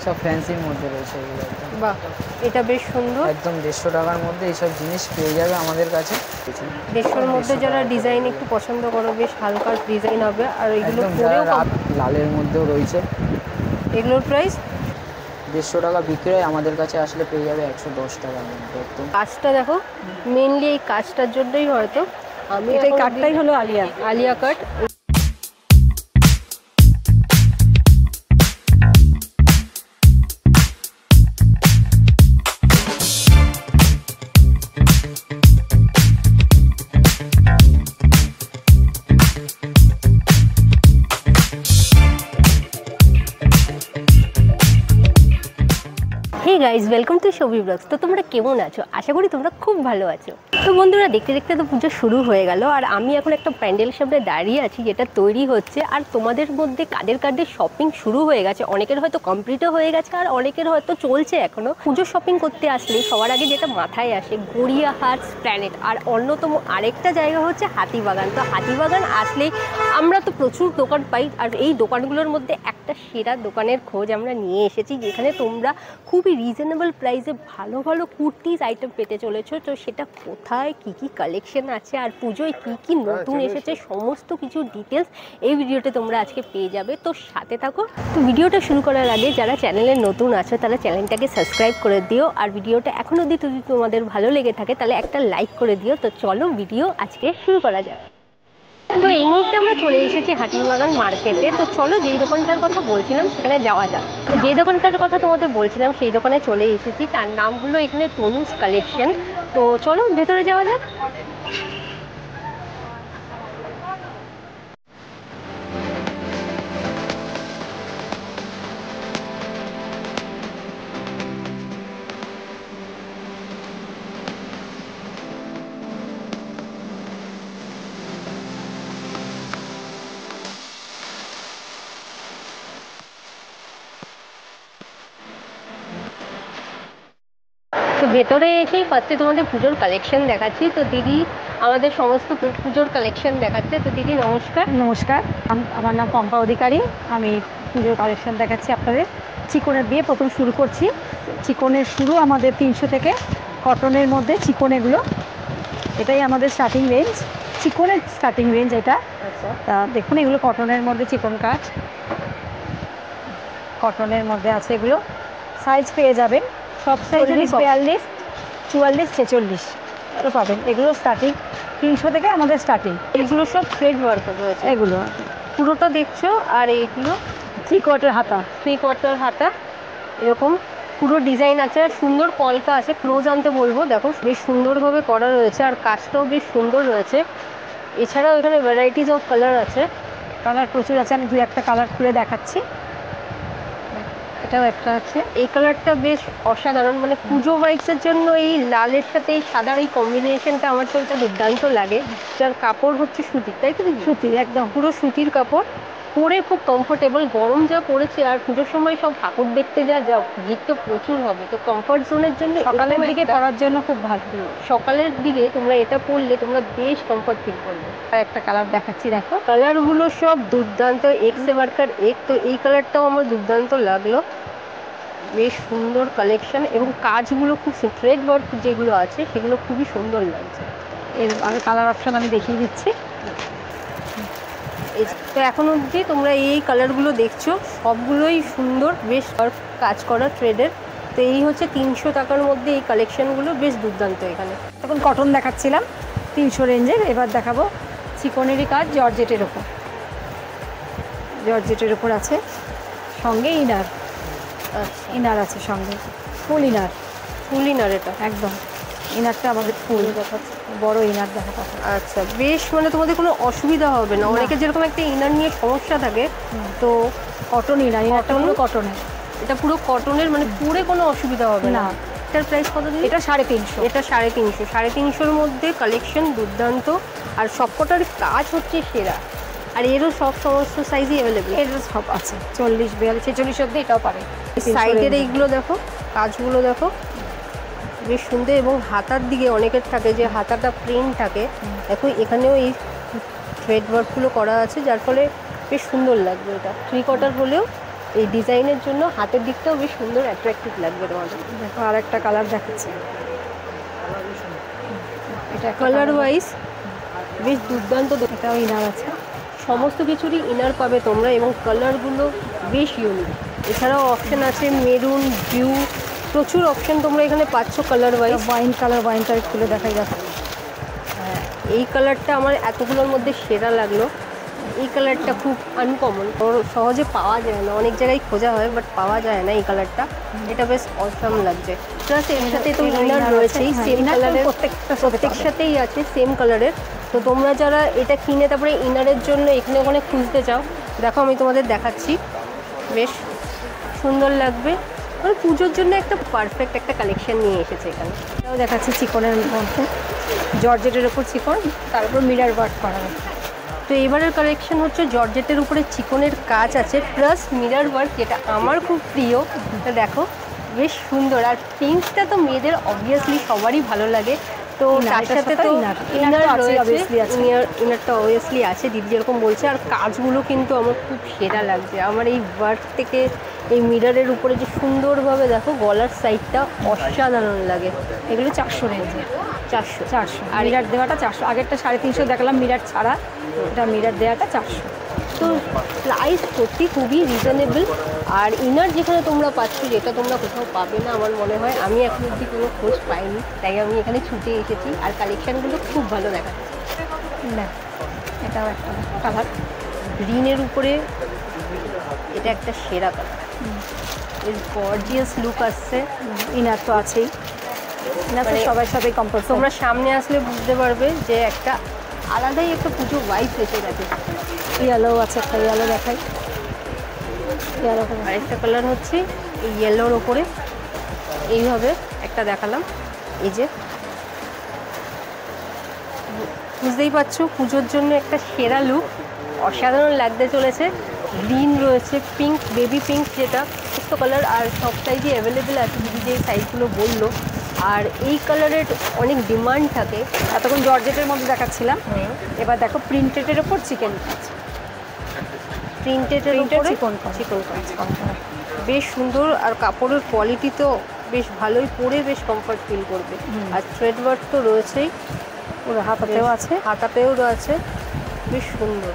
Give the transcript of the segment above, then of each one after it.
সব ফ্যান্সির মধ্যে রয়েছে এগুলো একদম। বাহ, এটা বেশ সুন্দর। একদম 150 টাকার মধ্যে এইসব জিনিস পেয়ে যাবে আমাদের কাছে। 150-র মধ্যে যারা ডিজাইন একটু পছন্দ করো, বেশ হালকা ডিজাইন হবে। আর এগুলো পরেও লালের মধ্যেও রয়েছে। এগুলোর প্রাইস 150 টাকা বিক্রি হয়, আমাদের কাছে আসলে পেয়ে যাবে 110 টাকার মধ্যে একদম। কাজটা দেখো, মেনলি এই কাজটার জন্যই হয়তো আমি এই কাটটাই হলো Alia cut. Guys, welcome to Shovi vlogs. তো তোমরা কেমন আছো? আশা করি তোমরা খুব ভালো আছো। তো বন্ধুরা, দেখতে দেখতে তো পুজো শুরু হয়ে গেল, আর আমি এখন একটা প্যান্ডেল সামনে দাঁড়িয়ে আছি যেটা তৈরি হচ্ছে। আর তোমাদের মধ্যে কাদের কাদের শপিং শুরু হয়ে গেছে, অনেকের হয়তো কমপ্লিটও হয়ে গেছে আর অনেকের হয়তো চলছে এখনো। পুজো শপিং করতে আসলে সবার আগে যেটা মাথায় আসে গড়িয়াহাট প্ল্যানেট, আর অন্যতম আরেকটা জায়গা হচ্ছে হাতিবাগান। তো হাতিবাগান আসলেই আমরা তো প্রচুর দোকান পাই, আর এই দোকানগুলোর মধ্যে একটা সেরা দোকানের খোঁজ আমরা নিয়ে এসেছি, যেখানে তোমরা খুবই রিজনেবল প্রাইসে ভালো ভালো কুর্তিজ আইটেম পেতে চলেছো। তো সেটা কোথায়, কি কি কালেকশন আছে, আর পুজোয় কি কি নতুন এসেছে, সমস্ত কিছু ডিটেলস এই ভিডিওতে তোমরা আজকে পেয়ে যাবে। তো সাথে থাকো। তো ভিডিওটা শুরু করার আগে যারা চ্যানেলে নতুন আছো তারা চ্যানেলটাকে সাবস্ক্রাইব করে দিও, আর ভিডিওটা এখনও যদি তোমাদের ভালো লেগে থাকে তাহলে একটা লাইক করে দিও। তো চলো ভিডিও আজকে শুরু করা যাক। তো এই মুহূর্তে আমরা চলে এসেছি হাতিবাগান মার্কেটে। তো চলো যেই দোকানটার কথা বলছিলাম সেখানে যাওয়া যাক। যে দোকানটার কথা তোমাদের বলছিলাম সেই দোকানে চলে এসেছি, তার নাম হলো এখানে তনুজ কালেকশন। তো চলো ভেতরে যাওয়া যাক। তো ভেতরে এসেই ফার্স্টে তোমাদের পুজোর কালেকশন দেখাচ্ছি। তো দিদি আমাদের সমস্ত পুজোর কালেকশন দেখাচ্ছে। তো দিদি নমস্কার। নমস্কার, আমার নাম পম্পা অধিকারী। আমি পুজোর কালেকশন দেখাচ্ছি আপনাদের। চিকনের দিয়ে প্রথম শুরু করছি। চিকনের শুরু আমাদের 300 থেকে, কটনের মধ্যে চিকন, এগুলো এটাই আমাদের স্টার্টিং রেঞ্জ, চিকনের স্টার্টিং রেঞ্জ এটা। আচ্ছা, তা দেখুন এগুলো কটনের মধ্যে চিকন কাজ, কটনের মধ্যে আছে। এগুলো সাইজ পেয়ে যাবেন সব সাইজেরই, 42, 44, 46 তো পাবেন। এগুলো স্টার্টিং 300 থেকে আমাদের স্টার্টিং। এগুলো সব থ্রেড ওয়ার্ক রয়েছে, এগুলো পুরোটা দেখছো। আর এইগুলো 3 কোয়ার্টার হাতা, 3 কোয়ার্টার হাতা, এরকম পুরো ডিজাইন আছে। আর সুন্দর কলকা আছে, ক্লোজ আনতে বলবো। দেখো বেশ সুন্দরভাবে করা রয়েছে, আর কাজটাও বেশ সুন্দর রয়েছে। এছাড়াও এখানে ভ্যারাইটিস অফ কালার আছে, কালার প্রচুর আছে। আমি 2-1টা কালার খুলে দেখাচ্ছি। এটাও একটা আছে, এই কালারটা বেশ অসাধারণ। মানে পুজো ভাইবসের জন্য এই লালের সাথে এই সাদার এই কম্বিনেশনটা আমার তো এটা দুর্দান্ত লাগে। যার কাপড় হচ্ছে সুতির, তাই তো? সুতির, একদম পুরো সুতির কাপড়, পরে খুব কমফোর্টেবল। গরম যা পড়েছে, আর পুজোর সময় সব ঠাকুর দেখতে যা ভিড় তো প্রচুর হবে। তো কমফর্ট জোনের জন্য সকালের দিকে পরার জন্য খুব ভালো। সকালের দিকে তোমরা এটা পরলে তোমরা বেশ কমফর্ট ফিল করবে। আর একটা কালার দেখাচ্ছি, দেখো কালারগুলো সব দুর্দান্ত, এক্স এবারকার এক। তো এই কালারটাও আমার দুর্দান্ত লাগলো, বেশ সুন্দর কালেকশন। এবং কাজগুলো খুব থ্রেড ওয়ার্ক যেগুলো আছে সেগুলো খুবই সুন্দর লাগছে। এর আমি কালার অপশন আমি দেখিয়ে দিচ্ছি। তো এখন অবধি তোমরা এই কালারগুলো দেখছো, সবগুলোই সুন্দর, বেশ কাজ করা থ্রেডের। তো এই হচ্ছে 300 টাকার মধ্যে এই কালেকশনগুলো বেশ দুর্দান্ত। এখানে তখন কটন দেখাচ্ছিলাম 300 রেঞ্জের, এবার দেখাবো চিকনেরই কাজ জর্জেটের ওপর। জর্জেটের ওপর আছে, সঙ্গে ইনার, ইনার আছে সঙ্গে, ফুল ইনার। ফুল ইনার, এটা একদম ইনারটা আমাদের ফুল দেখাচ্ছে, বড় ইনার দেখা। আচ্ছা, বেশ, মানে তোমাদের কোনো অসুবিধা হবে না। অনেকে যেরকম একটা ইনার নিয়ে সমস্যা থাকে, তো কটন ইনার, ইনারটা পুরো কটনের, এটা পুরো কটনের, মানে পুরে কোনো অসুবিধা হবে না। এটার প্রাইস কত দিন? এটা 350। এটা 350। 350-র মধ্যে কালেকশন দুর্দান্ত, আর সবকটার কাজ হচ্ছে সেরা। আর এরও সমস্ত সাইজই অ্যাভেলেবেল, এর সব আছে 40, 42, 46 অব্দি এটাও পারে। সাইডের এইগুলো দেখো, কাজগুলো দেখো বেশ সুন্দর। এবং হাতার দিকে অনেকের থাকে যে হাতাটা প্লেন থাকে, দেখো এখানেও এই থ্রেড ওয়ার্কগুলো করা আছে, যার ফলে বেশ সুন্দর লাগবে। এটা 3 কোয়ার্টার হলেও এই ডিজাইনের জন্য হাতের দিকটাও বেশ সুন্দর অ্যাট্রাক্টিভ লাগবে তোমাদের। দেখো আর একটা কালার দেখাচ্ছি, এটা কালার ওয়াইজ বেশ দুর্দান্ত। এটাও ইনার আছে, সমস্ত কিছুরই ইনার পাবে তোমরা এবং কালারগুলো বেশ ইউনিক। এছাড়াও অপশান আছে মেরুন, ব্লু, প্রচুর অপশান তোমরা এখানে পাচ্ছ কালার ওয়াইজ। ওয়াইন কালার, ওয়াইনটা খুলে দেখাই যাচ্ছে। হ্যাঁ, এই কালারটা আমার এতগুলোর মধ্যে সেরা লাগলো। এই কালারটা খুব আনকমন, সহজে পাওয়া যায় না, অনেক জায়গায় খোঁজা হয় বাট পাওয়া যায় না এই কালারটা। এটা বেশ অসাম লাগছে। প্লাস এর সাথে তো ইনার রয়েছেই সেম কালারের, প্রত্যেক সাথেই আছে সেম কালারের। তো তোমরা যারা এটা কিনে তারপরে ইনারের জন্য এখানে ওখানে খুঁজতে চাও, দেখো আমি তোমাদের দেখাচ্ছি, বেশ সুন্দর লাগবে। মানে পুজোর জন্য একটা পারফেক্ট একটা কালেকশন নিয়ে এসেছে এখানে। এটাও দেখাচ্ছি চিকনের মধ্যে, জর্জেটের ওপর চিকন, তারপর মিরার ওয়ার্ক করা আছে। তো এবারের কালেকশন হচ্ছে জর্জেটের উপরে চিকনের কাজ আছে প্লাস মিরার ওয়ার্ক, যেটা আমার খুব প্রিয়। তো দেখো বেশ সুন্দর। আর পিঙ্কটা তো মেয়েদের অবভিয়াসলি সবারই ভালো লাগে। তো তার সাথে তো ইনার রয়েছে, ইনারটা অবভিয়াসলি আছে দিদি যেরকম বলছে। আর কাজগুলো কিন্তু আমার খুব সেরা লাগছে। আমার এই ওয়ার্ক থেকে এই মিরারের উপরে যে সুন্দরভাবে দেখো গলার সাইডটা অসাধারণ লাগে। এগুলো 400 রেঞ্জে, 400। আর মিরার দেওয়াটা 400। আগেরটা 350 দেখালাম মিরার ছাড়া, এটা মিরার দেওয়াটা 400। তো প্রাইস সত্যি খুবই রিজনেবল। আর ইনার যেখানে তোমরা পাচ্ছ, যেটা তোমরা কোথাও পাবে না আমার মনে হয়, আমি এখন অবধি কোনো খোঁজ পাইনি, তাই আমি এখানে ছুটে এসেছি। আর কালেকশানগুলো খুব ভালো দেখাচ্ছে। না, এটাও একটা কালার গ্রিনের উপরে, এটা একটা সেরা কালার, এর গর্জিয়াস লুক আসছে। ইনার তো আছেই, ইনার তো সবার সাথেই কম্পালসারি। তোমরা সামনে আসলে বুঝতে পারবে যে একটা আলাদাই একটা পুজো ওয়াইব এসে গেছে। ইয়েলো আছে, একটা ইয়েলো দেখাই। ইয়েলো আরেকটা কালার হচ্ছে এই ইয়েলোর ওপরে এইভাবে একটা দেখালাম। এই যে বুঝতেই পারছো পুজোর জন্য একটা সেরা লুক, অসাধারণ লাগতে চলেছে। গ্রিন রয়েছে, পিঙ্ক, বেবি পিঙ্ক, যেটা সমস্ত কালার আর সব সাইজই অ্যাভেলেবেল আছে দিদি যে সাইজগুলো বললো। আর এই কালারের অনেক ডিমান্ড থাকে। এতক্ষণ জর্জেটের মধ্যে দেখাচ্ছিলাম, এবার দেখো প্রিন্টেডের ওপর চিকেন আছে, প্রিন্টেডের উপরে চিকন কাজ, বেশ সুন্দর। আর কাপড়ের কোয়ালিটি তো বেশ ভালোই, পরে বেশ কমফর্ট ফিল করবে। আর থ্রেড ওয়ার্ক তো রয়েছেই, পুরো হাতাতেও আছে, হাতাতেও আছে, বেশ সুন্দর।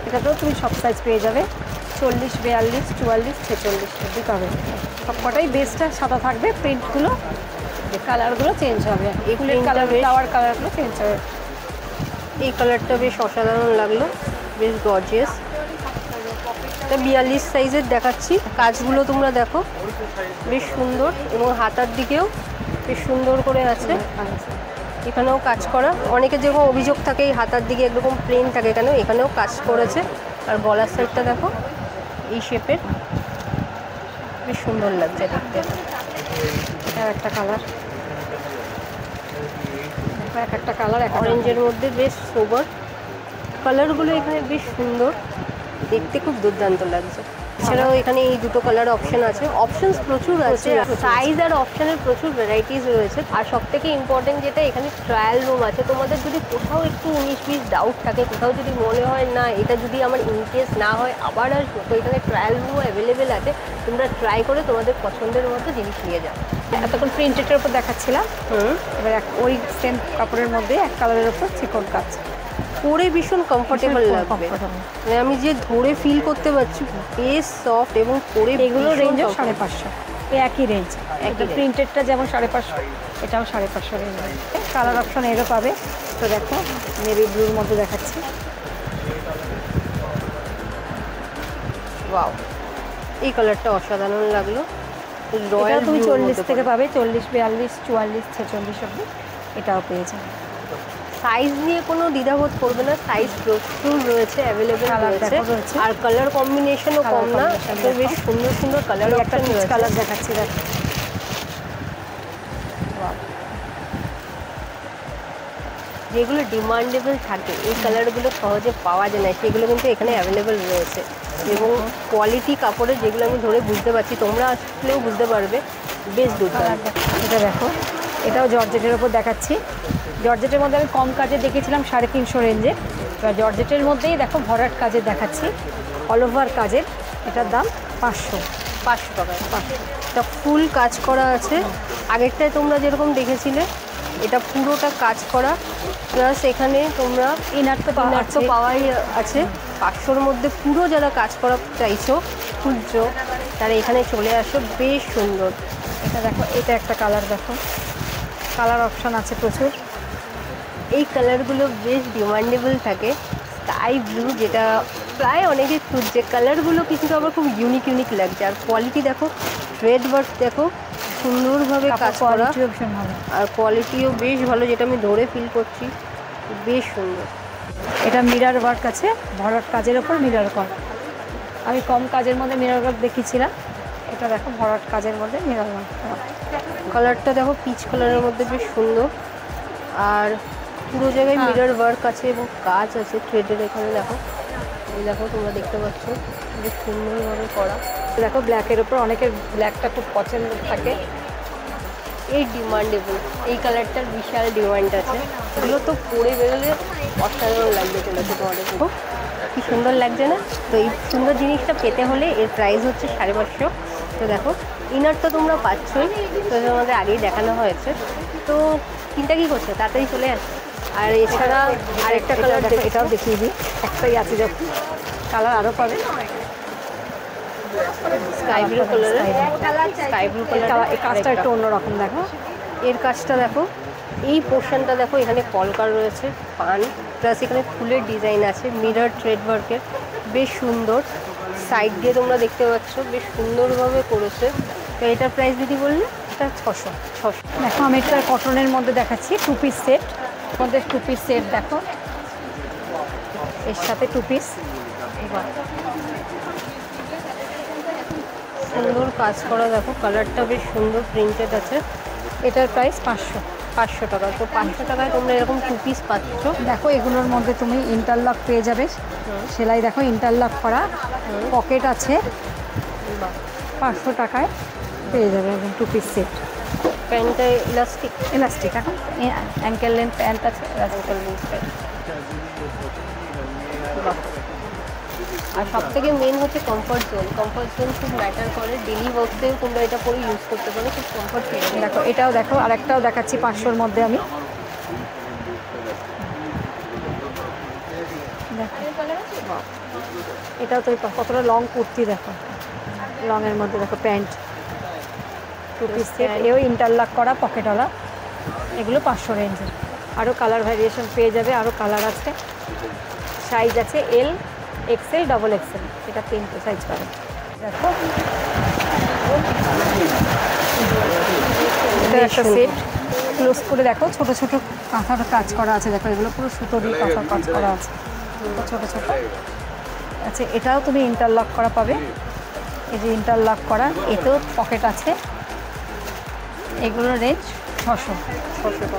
এটাতেও তুমি সব সাইজ পেয়ে যাবে, 40, 42, 44, 46 অবধি পাবে। সবকটাই বেসটা সাদা থাকবে, প্রিন্টগুলো কালারগুলো চেঞ্জ হবে, এগুলোর কালার, ফ্লাওয়ার কালারগুলো চেঞ্জ হবে। এই কালারটা বেশ অসাধারণ লাগলো, বেশ গর্জিয়াস। এটা 42 সাইজের দেখাচ্ছি। কাজগুলো তোমরা দেখো বেশ সুন্দর এবং হাতার দিকেও বেশ সুন্দর করে আছে। এখানেও কাজ করা। অনেকের যেরকম অভিযোগ থাকে এই হাতার দিকে একরকম প্লেন থাকে, এখানেও কাজ করেছে। আর গলার সাইডটা দেখো এই শেপের, বেশ সুন্দর লাগছে দেখতে। আর একটা কালার, এক একটা কালার, অরেঞ্জের মধ্যে বেশ সোবার। কালারগুলো এখানে বেশ সুন্দর, দেখতে খুব দুর্দান্ত লাগছে। এছাড়াও এখানে এই দুটো কালার অপশন আছে, অপশনস প্রচুর আছে, সাইজ আর অপশনের প্রচুর ভ্যারাইটিস রয়েছে। আর সব থেকে ইম্পর্টেন্ট যেটা, এখানে ট্রায়াল রুম আছে। তোমাদের যদি কোথাও একটু 19-20 ডাউট থাকে, কোথাও যদি মনে হয় না এটা যদি আমার ইনকেস না হয় আবার আসবো, তো এখানে ট্রায়াল রুমও অ্যাভেলেবেল আছে। তোমরা ট্রাই করে তোমাদের পছন্দের মতো জিনিস নিয়ে যাও। এতক্ষণ প্রিন্টেডের উপর দেখাচ্ছিলাম, এবার ওই সেম কাপড়ের মধ্যে এক কালারের উপর চিকন কাজ, পরে ভীষণ কমফোর্টেবল লাগবে। মানে আমি যে ধরে ফিল করতে পারছি, বেশ সফট এবং পরে এগুলো রেঞ্জও 550, এই একই রেঞ্জ। একটা প্রিন্টেডটা যেমন 550, এটাও 550 রেঞ্জ। কালার অপশন এরও পাবে। তো দেখো নেভি ব্লুর মধ্যে দেখাচ্ছি। ওয়াও, এই কালারটা অসাধারণ লাগলো। রয়্যাল তুমি 40 থেকে পাবে, 40, 42, 44, 46 অবধি এটাও পেয়ে যাবে। সাইজ নিয়ে কোনো দ্বিধাবোধ করবে না, সাইজ প্রচুর রয়েছে, অ্যাভেলেবেল রয়েছে। আর কালার কম্বিনেশনও কম না, এত বেশ সুন্দর সুন্দর কালার একটা রয়েছে। কালার দেখাচ্ছি, দেখো যেগুলো ডিমান্ডেবল থাকে, এই কালারগুলো সহজে পাওয়া যায় না, সেগুলো কিন্তু এখানে অ্যাভেলেবেল রয়েছে। এবং কোয়ালিটি কাপড়ের যেগুলো আমি ধরে বুঝতে পারছি, তোমরা আসলেও বুঝতে পারবে, বেশ দুর্দান্ত। এটা দেখো, এটাও জর্জেটের ওপর দেখাচ্ছি। জর্জেটের মধ্যে আমি কম কাজে দেখেছিলাম 350 রেঞ্জে, এবার জর্জেটের মধ্যেই দেখো ভরাট কাজের দেখাচ্ছি, অল ওভার কাজের। এটার দাম 500 টাকায়। এটা ফুল কাজ করা আছে, আগেরটায় তোমরা যেরকম দেখেছিলে এটা পুরোটা কাজ করা, প্লাস এখানে তোমরা ইনার তো পাওয়াই আছে। 500-র মধ্যে পুরো যারা কাজ করা চাইছো খুঁজছো তারা এখানে চলে আসো, বেশ সুন্দর। এটা দেখো, এটা একটা কালার, দেখো কালার অপশান আছে প্রচুর। এই কালারগুলো বেশ ডিমান্ডেবল থাকে, স্কাই ব্লু যেটা প্রায় অনেকে খুঁজছে। কালারগুলো কিন্তু আবার খুব ইউনিক লাগছে, আর কোয়ালিটি দেখো, থ্রেড ওয়ার্ক দেখো, সুন্দরভাবে কাজ করা, ভীষণ ভালো, আর কোয়ালিটিও বেশ ভালো, যেটা আমি ধরে ফিল করছি, বেশ সুন্দর। এটা মিরর ওয়ার্ক আছে, ভরাট কাজের ওপর মিরর ওয়ার্ক। আমি কম কাজের মধ্যে মিরর ওয়ার্ক দেখিয়েছিলাম, এটা দেখো ভরাট কাজের মধ্যে মিরর ওয়ার্ক। কালারটা দেখো পিচ কালারের মধ্যে বেশ সুন্দর, আর পুরো জায়গায় মিরর ওয়ার্ক আছে এবং কাজ আছে থ্রেডের। এখানে দেখো, এই দেখো তোমরা দেখতে পাচ্ছ, বেশ সুন্দরভাবে করা। দেখো ব্ল্যাকের ওপর অনেকের ব্ল্যাকটা খুব পছন্দ থাকে, এই ডিমান্ডেবল, এই কালারটার বিশাল ডিমান্ড আছে। এগুলো তো পরে বেরোলে অসাধারণ লাগবে চলেছে তোমাদের, খুব কি সুন্দর লাগছে না? তো এই সুন্দর জিনিসটা পেতে হলে এর প্রাইস হচ্ছে 550। তো দেখো ইনার তো তোমরা পাচ্ছই, তো তোমাদের আগেই দেখানো হয়েছে। তো তিনটা কী করছো, তাড়াতাড়ি চলে আসো। আর এছাড়া আরেকটা কালার দেখো, এটাও দেখিয়ে দিই, একটাই আছে, যখন কালার আরও পাবে। স্কাই ব্লু কালারের, স্কাই ব্লু কালার, এই কাজটা একটু অন্যরকম। দেখো এর কাজটা দেখো, এই পোর্শনটা দেখো, এখানে কলকার রয়েছে, পান, প্লাস এখানে ফুলের ডিজাইন আছে, মিরর থ্রেড ওয়ার্কের, বেশ সুন্দর। সাইড দিয়ে তোমরা দেখতে পাচ্ছ বেশ সুন্দরভাবে করেছে। তো এটার প্রাইস দিদি বললে? এটা 600। দেখো আমি একটা কটনের মধ্যে দেখাচ্ছি, 2 পিস সেট, মধ্যে 2 পিস সেট দেখো, এর সাথে 2 পিস। সুন্দর কাজ করা, দেখো কালারটা বেশ সুন্দর প্রিন্টেড আছে। এটার প্রাইস 500 টাকা। তো 500 টাকায় তোমরা এরকম 2 পিস পাচ্ছ। দেখো এগুলোর মধ্যে তুমি ইন্টারলক পেয়ে যাবে, সেলাই দেখো ইন্টারলক করা, পকেট আছে, 500 টাকায় পেয়ে যাবে একদম 2 পিস সেট। প্যান্টটা ইলাস্টিক এখন অ্যাঙ্কেল লেন্থ প্যান্ট আছে, অ্যাঙ্কেল লেন্থ প্যান্ট। আর সব থেকে মেন হচ্ছে কমফর্ট জোন খুব ম্যাটার করে। ডেলি ওয়ার্কসেও তোমরা এটা পরে ইউজ করতে পারো, খুব কমফর্ট ফিল। দেখো এটাও দেখো, আরেকটাও দেখাচ্ছি 500-র মধ্যে আমি। দেখো এটাও তো কতটা লং কুর্তি, দেখো লংয়ের মধ্যে দেখো প্যান্ট, 2 পিস সেট, এও ইন্টারলক করা পকেটওয়ালা, এগুলো 500 রেঞ্জের। আরও কালার ভ্যারিয়েশন পেয়ে যাবে, আরও কালার আছে, সাইজ আছে এল, এক্সেল, ডবল এক্সেল, এটা 3টে সাইজ পাবে। দেখো এটা একটা সেট, ক্লোজ করে দেখো, ছোট ছোট কাঁথার কাজ করা আছে, দেখো এগুলো পুরো সুতো দিয়ে কাঁথার কাজ করা আছে, ছোট ছোট। আচ্ছা এটাও তুমি ইন্টারলক করা পাবে, এই যে ইন্টারলক করা, এতেও পকেট আছে, এগুলোর রেঞ্জ 600 টাকা।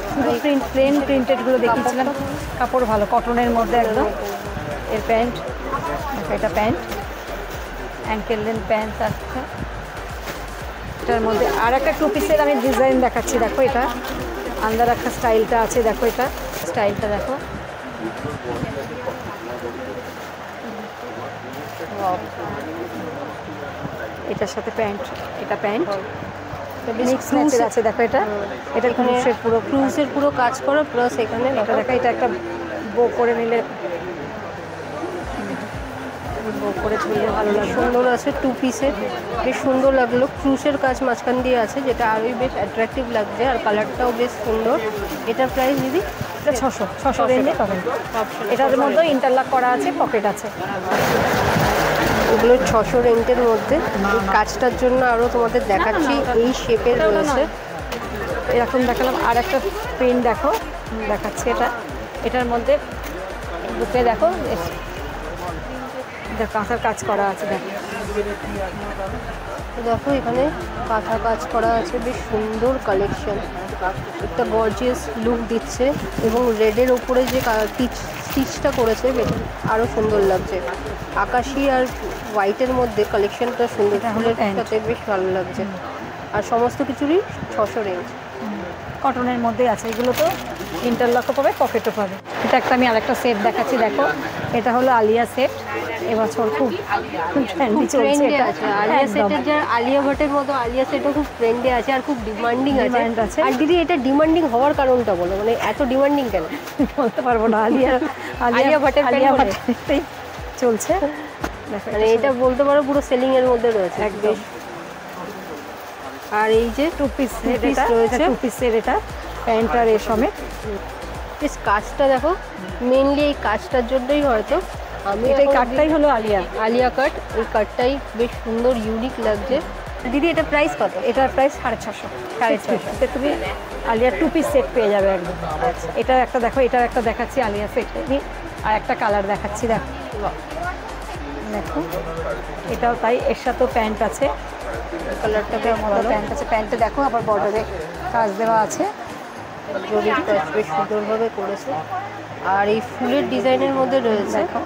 প্লেন প্রিন্টেডগুলো দেখিয়েছিলাম, কাপড় ভালো, কটনের মধ্যে একদম। এর প্যান্ট দেখো, এটা প্যান্ট, অ্যাঙ্কেল লেন্থ প্যান্ট আছে। এটার মধ্যে আর একটা 2 পিসের আমি ডিজাইন দেখাচ্ছি, দেখো এটা আন্দার একটা স্টাইলটা আছে, দেখো এটা স্টাইলটা দেখো, এটার সাথে প্যান্ট, এটা প্যান্ট মিক্স ম্যাচের আছে, দেখো এটা ক্রুশের পুরো কাজ করা, প্লাস এখানে এটা দেখো, এটা একটা বো করে নিলে, বো করে ঝুলিয়ে ভালো লাগে, সুন্দর আছে। 2 পিসের বেশ সুন্দর লাগলো, ক্রুশের কাজ মাঝখান দিয়ে আছে, যেটা আরোই বেশ অ্যাট্রাকটিভ লাগছে, আর কালারটাও বেশ সুন্দর। এটার প্রাইস দিদি? এটা 600 রেঞ্জে পাবেন। এটার মধ্যে ইন্টারলক করা আছে, পকেট আছে। এগুলো 600 রেঞ্জের মধ্যে। এই কাজটার জন্য আরও তোমাদের দেখাচ্ছি, এই শেপের রয়েছে, এরকম দেখালাম। আর একটা প্রিন্ট দেখো, দেখাচ্ছি এটার মধ্যে বুকে দেখো, কাঁথার কাজ করা আছে, দেখো দেখো এখানে কাঁথা কাজ করা আছে, বেশ সুন্দর কালেকশন, একটা গর্জিয়াস লুক দিচ্ছে, এবং রেডের ওপরে যে স্টিচটা করেছে আরও সুন্দর লাগছে। আকাশি আর হোয়াইটের মধ্যে কালেকশনটা সুন্দর, ফুলের সাথে বেশ ভালো লাগছে। আর সমস্ত কিছুরই 600 রেঞ্জ, কটনের মধ্যেই আছে। এগুলো তো ইন্টারলকও পাবে, পকেটও পাবে। এটা একটা আমি আরেকটা সেট দেখাচ্ছি, দেখো এটা হলো আলিয়া সেট, এবছর খুব ট্রেন্ডি চলছে ট্রেন্ডে এটা। আছে আলিয়া একদম। সেটের, যার আলিয়া ভাটের মতো আলিয়া সেটও খুব ট্রেন্ডে আছে আর খুব ডিমান্ডিং Demand আছে। আছে। আর দিদি এটা ডিমান্ডিং হওয়ার কারণটা বলো, মানে এত ডিমান্ডিং কেন? বলতে পারবো না, আলিয়া ভাটের আলিয়া প্যান্ট ভাটেরটাই চলছে। দেখো মানে এটা বলতে পারো পুরো সেলিং এর মধ্যে রয়েছে একদম। বেশ। আর এই যে টু পিস piece রয়েছে। টু পিসের এটা প্যান্ট আর এর সমেত। বেশ কাজটা দেখো, মেনলি এই কাজটার জন্যই হয়তো আমি এটাই এখন কাটটাই হলো আলিয়া। আলিয়া কাট, এই কাটটাই বেশ সুন্দর ইউনিক লাগছে। দিদি এটা প্রাইস কত? এটার প্রাইস 650। 650 তুমি আলিয়ার টু পিস সেট পেয়ে যাবে একদম। আচ্ছা। এটা একটা দেখো, এটার একটা দেখাচ্ছি আলিয়া সেট, আর একটা কালার দেখাচ্ছি। দেখো দেখো এটাও তাই, এর সাথেও প্যান্ট আছে, কালারটা বেশ ভালো, প্যান্ট আছে। প্যান্টে দেখো আবার বর্ডারে কাজ দেওয়া আছে। জরির কাজ বেশ সুন্দরভাবে করেছে। আর এই ফুলের ডিজাইনের মধ্যে রয়েছে, দেখো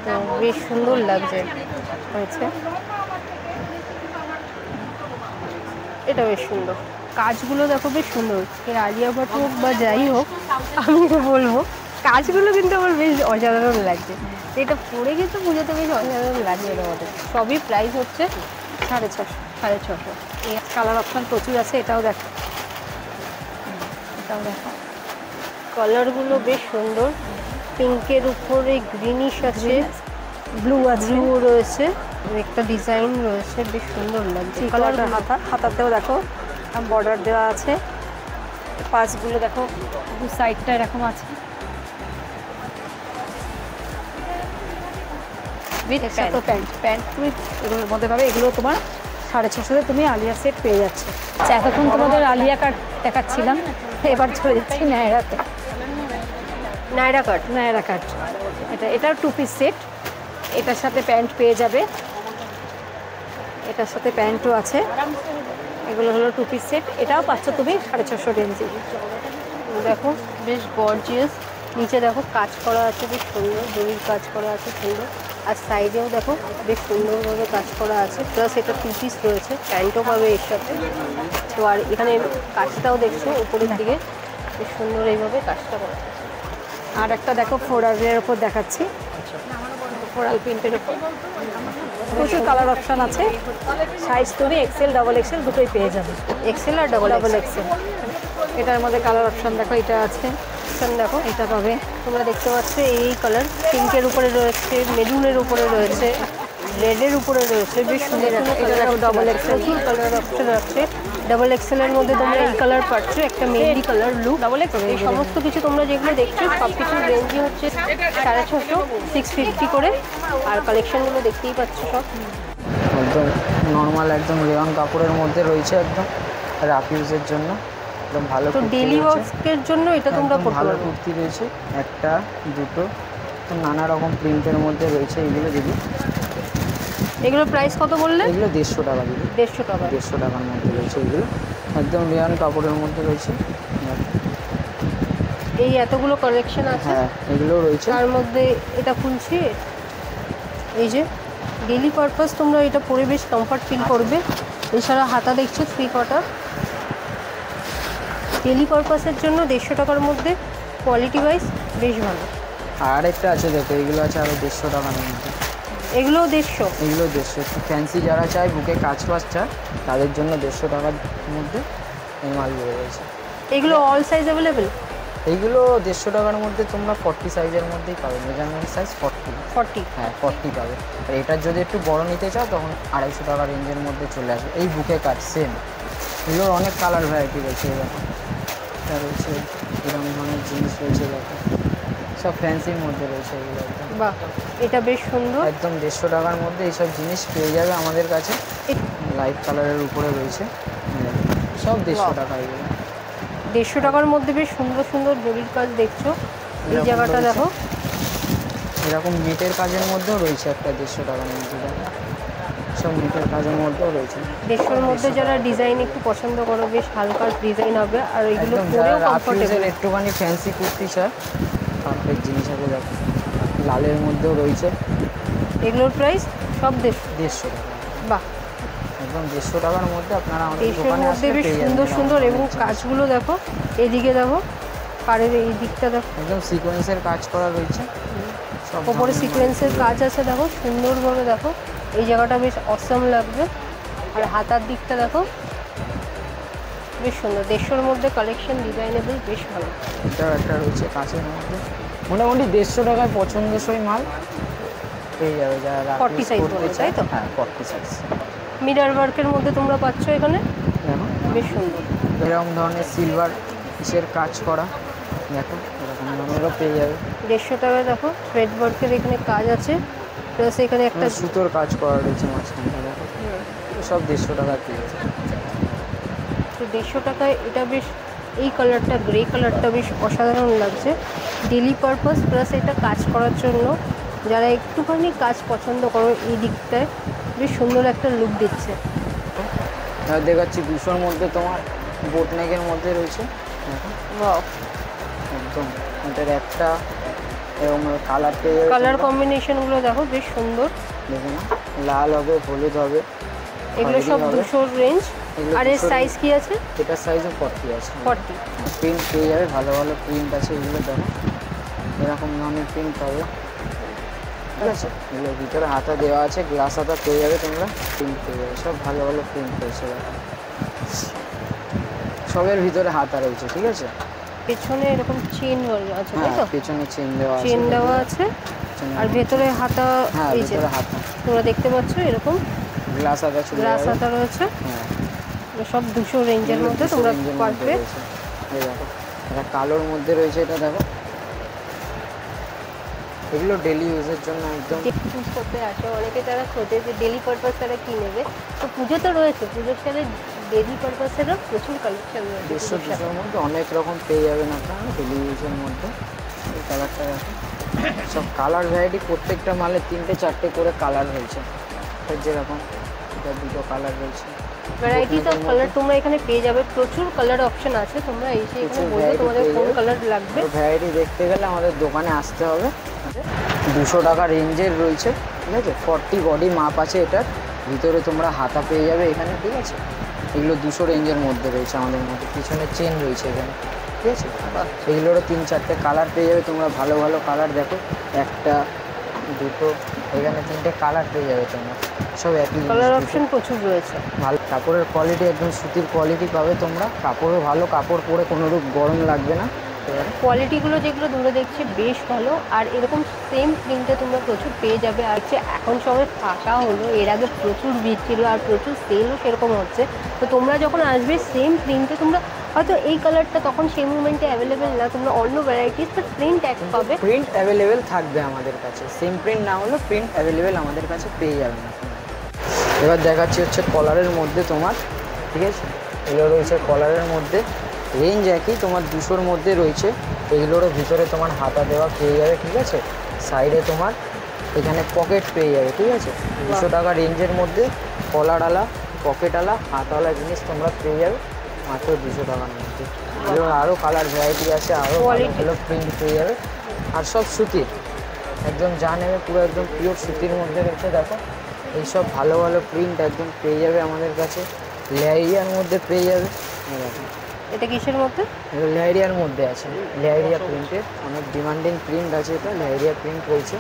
তো বেশ সুন্দর লাগছে। হয়েছে। এটা বেশ সুন্দর, কাজগুলো দেখো বেশ সুন্দর। এই আলিয়া ভাট হোক বা যাই হোক, আমি তো বলবো কাজগুলো কিন্তু আমার বেশ অসাধারণ লাগছে। এটা পরে কিন্তু পুজোতে বেশ অসাধারণ লাগছে এর মধ্যে। সবই প্রাইস হচ্ছে 650। 650। এই কালার অপশন প্রচুর আছে, এটাও দেখো, এটাও দেখো। কালারগুলো বেশ সুন্দর, পিঙ্কের উপরে গ্রিনিশ আছে, ব্লু আছে, ব্লু রয়েছে, একটা ডিজাইন রয়েছে, বেশ সুন্দর লাগছে। কালার কালার হাতাতেও দেখো বর্ডার দেওয়া আছে। পাঁচগুলো দেখো দু সাইডটা এরকম আছে। তো প্যান্ট প্যান্ট তুমি এগুলোর মধ্যে পাবে, এগুলো তোমার 650 তুমি আলিয়া সেট পেয়ে যাচ্ছে। আচ্ছা, এতক্ষণ তোমাদের আলিয়া কাট দেখাচ্ছিলাম, এবার চলে যাচ্ছি নায়রাতে। নায়রা কাট, নায়রা কাট এটার টু পিস সেট, এটার সাথে প্যান্ট পেয়ে যাবে, এটার সাথে প্যান্টও আছে। এগুলো হলো টু পিস সেট, এটাও পাচ্ছ তুমি 650 রেঞ্জে। দেখো বেশ গর্জিয়াস। নিচে দেখো কাজ করা আছে বেশ সুন্দর, জরির কাজ করা আছে সুন্দর। আর সাইডেও দেখো বেশ সুন্দরভাবে কাজ করা আছে, প্লাস এটা টু পিস রয়েছে, প্যান্টও পাবে এর সাথে। তো আর এখানে কাজটাও দেখছো উপরের দিকে বেশ সুন্দর এইভাবে কাজটা করা আছে। আর একটা দেখো ফ্লোরালের ওপর দেখাচ্ছি, ফ্লোরাল প্রিন্টের ওপর প্রচুর কালার অপশন আছে। সাইজ তুমি এক্সেল ডাবল এক্সেল দুটোই পেয়ে যাবে। এক্সেল আর ডাবল ডাবল এক্সেল। এক্সেল এটার মধ্যে কালার অপশন দেখো, এটা আছে, দেখো এটা পাবে। তোমরা দেখতে পাচ্ছ এই কালার পিঙ্কের উপরে রয়েছে, মেরুনের উপরে রয়েছে, রেডের উপরে রয়েছে, বেশ সুন্দর ডাবল এক্সেল কালার অপশন আছে। ডাবল এক্সেলের মধ্যে তোমরা এই কালার পাচ্ছ, একটা mehndi colour look. Double excel এই সমস্ত কিছু তোমরা যেগুলো দেখছো সব কিছুর রেঞ্জই হচ্ছে 650, 650 করে। আর কালেকশনগুলো দেখতেই পাচ্ছ সব একদম নর্মাল, একদম রেওয়ান কাপড়ের মধ্যে রয়েছে, একদম রাফ ইউজের জন্য একদম ভালো। তো কুর্তি ডেলি রয়েছে, ওয়ার্কের জন্য এটা তোমরা একদম করতে ভালো পারো। কুর্তি রয়েছে, একটা দুটো তো নানা রকম প্রিন্টের মধ্যে রয়েছে। এগুলো দিদি, এগুলো প্রাইস কত বললে? এগুলো 150 টাকা দিদি, 150 টাকা। 150 টাকার মধ্যে রয়েছে। এগুলো একদম রেওয়ান কাপড়ের মধ্যে রয়েছে। এই এতগুলো কালেকশন আছে, হ্যাঁ এগুলোও রয়েছে। তার মধ্যে এটা খুলছি, এই যে ডেলি পারপাস তোমরা এটা পরে বেশ কমফর্ট ফিল করবে। এছাড়া হাতা দেখছো 3 কোয়ার্টার, ডেলি পারপাসের জন্য 150 টাকার মধ্যে, কোয়ালিটি ওয়াইজ বেশ ভালো। আর একটা আছে দেখো, এগুলো আছে আরও 150 টাকার মধ্যে। এগুলোও 150। এগুলো 150, একটু ফ্যান্সি যারা চায়, বুকে কাজ ফাজ চায়, তাদের জন্য 150 টাকার মধ্যে এই মালগুলো রয়েছে। এগুলো অল সাইজ অ্যাভেলেবেল? এইগুলো 150 টাকার মধ্যে তোমরা 40 সাইজের মধ্যেই পাবে, মেজারমেন্ট সাইজ 40। হ্যাঁ 40 পাবে। আর এটার যদি একটু বড় নিতে চাও তখন 250 টাকা রেঞ্জের মধ্যে চলে আসবে। এই বুকে কাজ সেম, এগুলোর অনেক কালার ভ্যারাইটি রয়েছে। দেখো এটা রয়েছে, এরকম ধরনের জিনিস রয়েছে, দেখো সব ফ্যান্সির মধ্যে রয়েছে এগুলো একদম। বাহ, এটা বেশ সুন্দর। একদম 150 টাকার মধ্যে এইসব জিনিস পেয়ে যাবে আমাদের কাছে। লাইট কালারের উপরে রয়েছে, সব 150 টাকা। এগুলো 150 টাকার মধ্যে বেশ সুন্দর সুন্দর জরির কাজ দেখছো। এই এরকম জায়গাটা রয়েছে। দেখো, এরকম নেটের কাজের মধ্যেও রয়েছে একটা 150 টাকার মধ্যে, সব নেটের কাজের মধ্যেও রয়েছে। 150-এর মধ্যে যারা ডিজাইন একটু পছন্দ করো, বেশ হালকা ডিজাইন হবে, আর এগুলো একদম পরেও যারা রাফ কমফোর্টেবল। ইউজের একটুখানি ফ্যান্সি কুর্তি চায়, পারফেক্ট জিনিস আছে। দেখো লালের মধ্যেও রয়েছে, এগুলোর প্রাইস সব 150 টাকা। বাহ, একদম 150 টাকার মধ্যে আপনারা আমাদের 150-এর দোকানে মধ্যে আসলে বেশ পেয়ে সুন্দর যাবেন। সুন্দর, এবং কাজগুলো দেখো, এদিকে দেখো পাড়ের এই দিকটা দেখো, একদম সিকোয়েন্সের কাজ করা রয়েছে, সব ওপরে ধানের সিকোয়েন্সের মাল। কাজ আছে দেখো, সুন্দরভাবে দেখো। এই জায়গাটা বেশ অসম লাগবে। আর হাতার দিকটা দেখো বেশ সুন্দর, 150-র মধ্যে কালেকশন, ডিজাইনেবল, বেশ ভালো। এটাও একটা রয়েছে কাঁচের মধ্যে, মোটামুটি 150 টাকায় পছন্দসই মাল পেয়ে যাবে যারা 40 size বলে, তাই তো? হ্যাঁ 40 সাইজ। মিরর ওয়ার্কের মধ্যে তোমরা পাচ্ছ এখানে, দেখো বেশ সুন্দর। এরকম ধরনের সিলভার কিসের কাজ করা, দেখো এরকম ধরনেরও পেয়ে যাবে। 150 টাকায় দেখো থ্রেড ওয়ার্কের এখানে কাজ আছে, প্লাস এখানে একটা সুতোর কাজ করা রয়েছে মাঝখানটা, দেখো সব 150 টাকায় পেয়ে যাবে। তো 150 টাকায় এটা বেশ, এই কালারটা গ্রে কালারটা বেশ অসাধারণ লাগছে। ডেলি পারপাস প্লাস এটা কাজ করার জন্য, যারা একটুখানি কাজ পছন্দ করো এই দিকটায় বেশ সুন্দর একটা লুক দিচ্ছে। এবার দেখাচ্ছি 200-র মধ্যে তোমার বোটনেকের মধ্যে রয়েছে, দেখো ওয়াও, একদম এটার একটা এরকম কালার পেয়ে যাবে। কালার কম্বিনেশনগুলো দেখো বেশ সুন্দর। দেখো না, লাল হবে, হলুদ হবে, এগুলো সব খয়েরি হবে। 200 রেঞ্জ। এগুলো আর এর 200 সাইজ কি আছে? এটার সাইজও 40 আছে। 40। প্রিন্ট পেয়ে যাবে, ভালো ভালো প্রিন্ট আছে এগুলো, দেখো এরকম ধরনের প্রিন্ট পাবে, ঠিক আছে। এগুলোর ভিতরে হাতা দেওয়া আছে, গ্লাস হাতা পেয়ে যাবে তোমরা, প্রিন্ট পেয়ে যাবে, সব ভালো ভালো প্রিন্ট রয়েছে, দেখো সবের ভিতরে হাতা রয়েছে, ঠিক আছে। পেছনে এরকম চেন আছে, তাই হ্যাঁ তো? পেছনে চেন দেওয়া আছে, চেন দেওয়া আছে। পেছনে- আর ভেতরে হাতা, হ্যাঁ এই যে ভিতরে হাতা, তোমরা দেখতে পাচ্ছ এরকম গ্লাস হাতা চলে গ্লাস যাবে। হাতা রয়েছে। হ্যাঁ এগুলো সব 200 রেঞ্জের এগুলো মধ্যে 200 তোমরা রেঞ্জের মধ্যে পারবে। রয়েছে। এই দেখো এটা কালোর মধ্যে রয়েছে, এটা দেখো এগুলো ডেলি ইউজের জন্য একদম। চুজ করতে আসে অনেকে, তারা খোঁজে যে ডেলি পারপাস তারা কী নেবে। তো পুজো তো রয়েছে, পুজোর সাথে ডেলি পারপাসেরও প্রচুর কালেকশন রয়েছে 150-200-র মধ্যে অনেক রকম পেয়ে যাবেন আপনারা ডেলি ইউজের মধ্যে। এই কালারটা দেখো, সব কালার ভ্যারাইটি, প্রত্যেকটা মালে 3টে-4টে করে কালার রয়েছে, এর যেরকম এটা 2টো কালার রয়েছে। ভ্যারাইটিস অফ কালার তোমরা এখানে পেয়ে যাবে, প্রচুর কালার অপশন আছে। তোমরা এসে এখানে প্রচুর বলবে variety তোমাদের পেয়ে কোন যাবে। কালার লাগবে। তো ভ্যারাইটি দেখতে গেলে আমাদের দোকানে আসতে হবে। 200 টাকা রেঞ্জের রয়েছে, ঠিক আছে। 40 বডি মাপ আছে এটার, ভিতরে তোমরা হাতা পেয়ে যাবে এখানে, ঠিক আছে। এগুলো 200 রেঞ্জের মধ্যে রয়েছে আমাদের মধ্যে, পিছনে চেন রয়েছে এখানে, ঠিক আছে। এগুলোরও 3-4টে কালার পেয়ে যাবে তোমরা, ভালো ভালো কালার দেখো, একটা দুটো এখানে 3টে কালার পেয়ে যাবে তোমরা, সব একই জিনিস, কালার দুটো। অপশন প্রচুর রয়েছে। ভালো কাপড়ের কোয়ালিটি, একদম সুতির কোয়ালিটি পাবে তোমরা, কাপড়ও ভালো, কাপড় পরে কোনোরূপ গরম লাগবে না। এবারে কোয়ালিটিগুলো যেগুলো দূরে দেখছি বেশ ভালো। আর এরকম সেম প্রিন্টে তোমরা প্রচুর পেয়ে যাবে। আর হচ্ছে এখন সবাই ফাঁকা হলো, এর আগে প্রচুর ভিড় ছিল আর প্রচুর সেলও সেরকম হচ্ছে। তো তোমরা যখন আসবে সেম প্রিন্টে, তোমরা হয়তো এই কালারটা তখন সেই মুমেন্টে অ্যাভেলেবেল না, তোমরা অন্য ভ্যারাইটিস বাট প্রিন্ট এক পাবে। প্রিন্ট অ্যাভেলেবেল থাকবে আমাদের কাছে, সেম প্রিন্ট না হলেও প্রিন্ট অ্যাভেলেবেল আমাদের কাছে পেয়ে যাবেন আপনারা। এবার দেখাচ্ছি হচ্ছে কলারের মধ্যে তোমার, ঠিক আছে। এগুলো রয়েছে কলারের মধ্যে, রেঞ্জ একই তোমার 200-র মধ্যে রয়েছে। এগুলোরও ভিতরে তোমার হাতা দেওয়া পেয়ে যাবে, ঠিক আছে। সাইডে তোমার এখানে পকেট পেয়ে যাবে, ঠিক আছে। 200 টাকা রেঞ্জের মধ্যে কলারওয়ালা, পকেটওয়ালা, হাতওয়ালা জিনিস তোমরা পেয়ে যাবে মাত্র 200 টাকার মধ্যে। এগুলোর আরও কালার ভ্যারাইটি আছে, আরও ভালো Quality। ভালো প্রিন্ট পেয়ে যাবে, আর সব সুতির, একদম যা নেবে পুরো একদম পিওর সুতির মধ্যে রয়েছে। দেখো এইসব ভালো ভালো প্রিন্ট একদম পেয়ে যাবে আমাদের কাছে, লেহেরিয়ার মধ্যে পেয়ে যাবে। এই দেখো এটা কিসের মধ্যে? এটা লেহেরিয়ার মধ্যে আছে, লেহেরিয়া প্রিন্টের, অনেক ডিমান্ডিং প্রিন্ট আছে, এটা লেহেরিয়া প্রিন্ট রয়েছে।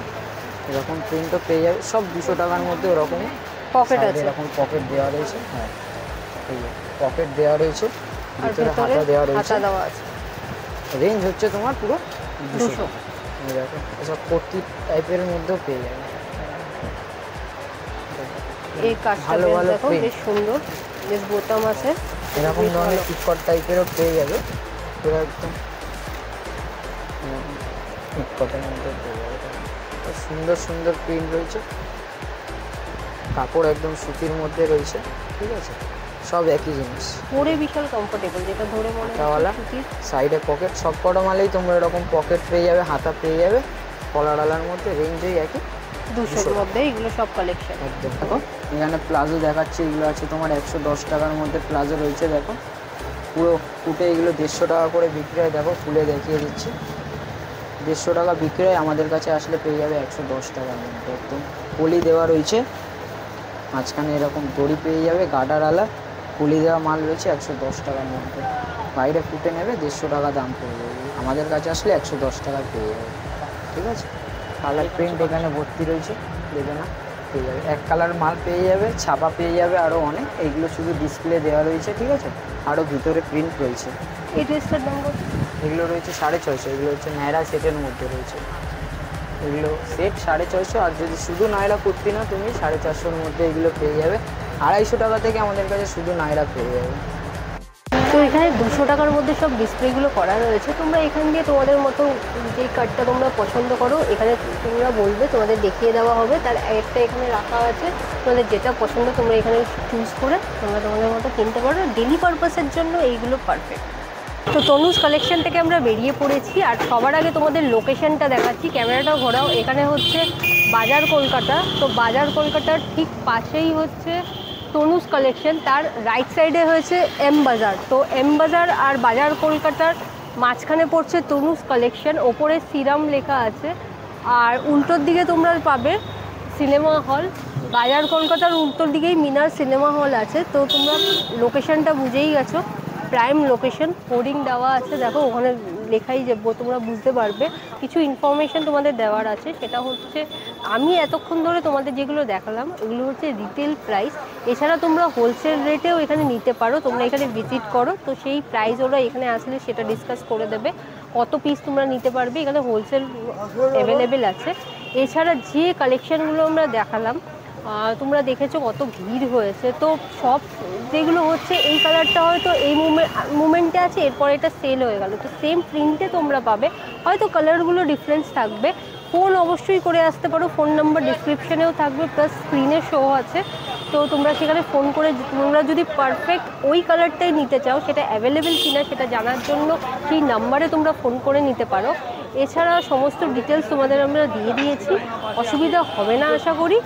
এরকম প্রিন্টও পেয়ে যাবে, সব 200 টাকার মধ্যে ওরকমই। পকেট Side এ আছে এরকম পকেট দেওয়া রয়েছে, হ্যাঁ এই পকেট দেওয়া রয়েছে, আর ভিতরে ভেতরে হাতা দেওয়া রয়েছে। হাতা দেওয়া আছে। রেঞ্জ হচ্ছে তোমার পুরো 200 200। টাকা। এই দেখো এসব কুর্তি টাইপের মধ্যেও পেয়ে যাবে। এই কাজটা ভালো বেশ ভালো দেখো print। বেশ সুন্দর, বেশ বোতাম আছে। এরকম বেশ ধরনের ভালো। টিকট টাইপেরও পেয়ে যাবে, পুরো একদম টিকটের মধ্যে পেয়ে যাবে। তো সুন্দর সুন্দর প্রিন্ট রয়েছে, কাপড় একদম সুতির মধ্যে রয়েছে, ঠিক আছে। সব একই জিনিস, পরে বিশাল কমফোর্টেবল, যেটা ধরে মনে হাতাওয়ালা, হচ্ছে সুতির। সাইডে পকেট, সব কটা মালেই তোমরা এরকম পকেট পেয়ে যাবে, হাতা পেয়ে যাবে, কলারওয়ালার মধ্যে, রেঞ্জই একই 200-র মধ্যে এগুলো সব কালেকশন। একদম। দেখো এখানে প্লাজো দেখাচ্ছি, এগুলো আছে তোমার 110 টাকার মধ্যে প্লাজো রয়েছে। দেখো পুরো ফুটে এগুলো 150 টাকা করে বিক্রি হয়, দেখো খুলে দেখিয়ে দিচ্ছি। 150 টাকা বিক্রি হয়, আমাদের কাছে আসলে পেয়ে যাবে 110 টাকার মধ্যে। একদম পলি দেওয়া রয়েছে, মাঝখানে এরকম দড়ি পেয়ে যাবে, গার্ডারওয়ালা পলি দেওয়া মাল রয়েছে 110 টাকার মধ্যে। বাইরে ফুটে নেবে 150 টাকা দাম পড়ে যাবে, আমাদের কাছে আসলে 110 টাকায় পেয়ে যাবে, ঠিক আছে। কালার প্রিন্ট এখানে ভর্তি রয়েছে, দেবে না পেয়ে যাবে। এক কালার মাল পেয়ে যাবে, ছাপা পেয়ে যাবে আরও অনেক। এইগুলো শুধু ডিসপ্লে দেওয়া রয়েছে, ঠিক আছে। আরও ভিতরে প্রিন্ট রয়েছে। এই ড্রেসটার দাম কত? এগুলো রয়েছে 650, এগুলো হচ্ছে নায়রা সেটের মধ্যে রয়েছে। এগুলো সেট 650, আর যদি শুধু নায়রা কুর্তি না তুমি 450-র মধ্যে এগুলো পেয়ে যাবে। 250 টাকা থেকে আমাদের কাছে শুধু নায়রা পেয়ে যাবে। তো এখানে 200 টাকার মধ্যে সব ডিসপ্লেগুলো করা রয়েছে। তোমরা এখান দিয়ে তোমাদের মতো যেই কার্ডটা তোমরা পছন্দ করো এখানে তোমরা বলবে, তোমাদের দেখিয়ে দেওয়া হবে। তার একটা এখানে রাখা আছে, তোমাদের যেটা পছন্দ তোমরা এখানে চুজ করে তোমরা তোমাদের মতো কিনতে পারো। ডেলি পারপাসের জন্য এইগুলো পারফেক্ট। তো তনুজ কালেকশন থেকে আমরা বেরিয়ে পড়েছি, আর সবার আগে তোমাদের লোকেশনটা দেখাচ্ছি। ক্যামেরাটা ঘোরাও। এখানে হচ্ছে বাজার কলকাতা। তো বাজার কলকাতার ঠিক পাশেই হচ্ছে তনুজ কালেকশন, তার রাইট সাইডে হয়েছে এম বাজার। তো এম বাজার আর বাজার কলকাতার মাঝখানে পড়ছে তনুজ কালেকশন, ওপরে সিরাম লেখা আছে। আর উল্টোর দিকে তোমরা পাবে সিনেমা হল। বাজার কলকাতার উল্টোর দিকেই মিনার সিনেমা হল আছে। তো তোমরা লোকেশনটা বুঝেই গেছো, প্রাইম লোকেশন। হোর্ডিং দেওয়া আছে, দেখো ওখানে লেখাই যে তোমরা বুঝতে পারবে। কিছু ইনফরমেশান তোমাদের দেওয়ার আছে, সেটা হচ্ছে আমি এতক্ষণ ধরে তোমাদের যেগুলো দেখালাম এগুলো হচ্ছে রিটেল প্রাইস। এছাড়া তোমরা হোলসেল রেটেও এখানে নিতে পারো। তোমরা এখানে ভিজিট করো, তো সেই প্রাইস ওরা এখানে আসলে সেটা ডিসকাস করে দেবে, কত পিস তোমরা নিতে পারবে। এখানে হোলসেল অ্যাভেলেবেল আছে। এছাড়া যে কালেকশানগুলো আমরা দেখালাম তোমরা দেখেছো কত ভিড় হয়েছে। তো সব যেগুলো হচ্ছে এই কালারটা হয়তো এই মুমেন্টে আছে, এরপর এটা সেল হয়ে গেল। তো সেম প্রিন্টে তোমরা পাবে, হয়তো কালারগুলো ডিফারেন্স থাকবে। ফোন অবশ্যই করে আসতে পারো, ফোন নাম্বার ডিসক্রিপশানেও থাকবে, প্লাস স্ক্রিনে শো আছে। তো তোমরা সেখানে ফোন করে তোমরা যদি পারফেক্ট ওই কালারটাই নিতে চাও, সেটা অ্যাভেলেবেল কিনা সেটা জানার জন্য সেই নাম্বারে তোমরা ফোন করে নিতে পারো। এছাড়া সমস্ত ডিটেলস তোমাদের আমরা দিয়ে দিয়েছি, অসুবিধা হবে না আশা করি।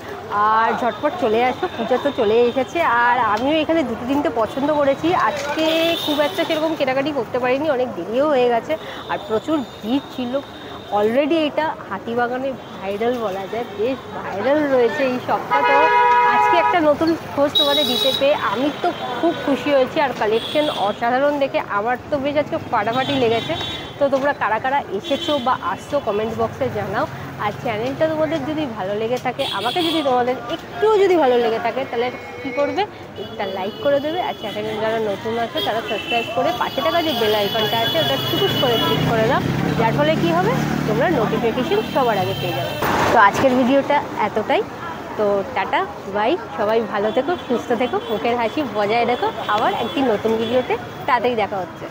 আর ঝটপট চলে আসো, পূজা তো চলে এসেছে। আর আমিও এখানে দুটো তিনটে পছন্দ করেছি। আজকে খুব একটা সেরকম কেনাকাটি করতে পারিনি, অনেক দেরিও হয়ে গেছে আর প্রচুর ভিড় ছিল। অলরেডি এটা হাতিবাগানে ভাইরাল বলা যায়, বেশ ভাইরাল রয়েছে এই শপটা। তো আজকে একটা নতুন খোঁজ তোমাদের দিতে পেয়ে আমি তো খুব খুশি হয়েছি। আর কালেকশন অসাধারণ দেখে আমার তো বেশ আজকে ফাটাফাটি লেগেছে। তো তোমরা কারা কারা এসেছো বা আসছো কমেন্ট বক্সে জানাও। আর চ্যানেলটা তোমাদের যদি ভালো লেগে থাকে, আমাকে যদি তোমাদের একটুও যদি ভালো লেগে থাকে, তাহলে কী করবে, একটা লাইক করে দেবে। আর চ্যানেলে যারা নতুন আছে তারা সাবস্ক্রাইব করে পাশে থাকা যে বেল আইকনটা আছে ওটা টুকুস করে ক্লিক করে দাও, যার ফলে কী হবে তোমরা নোটিফিকেশন সবার আগে পেয়ে যাবে। তো আজকের ভিডিওটা এতটাই। তো টাটা বাই, সবাই ভালো থেকো, সুস্থ থেকো, মুখের হাসি বজায় রেখো। আবার একটি নতুন ভিডিওতে তাড়াতাড়ি দেখা হচ্ছে।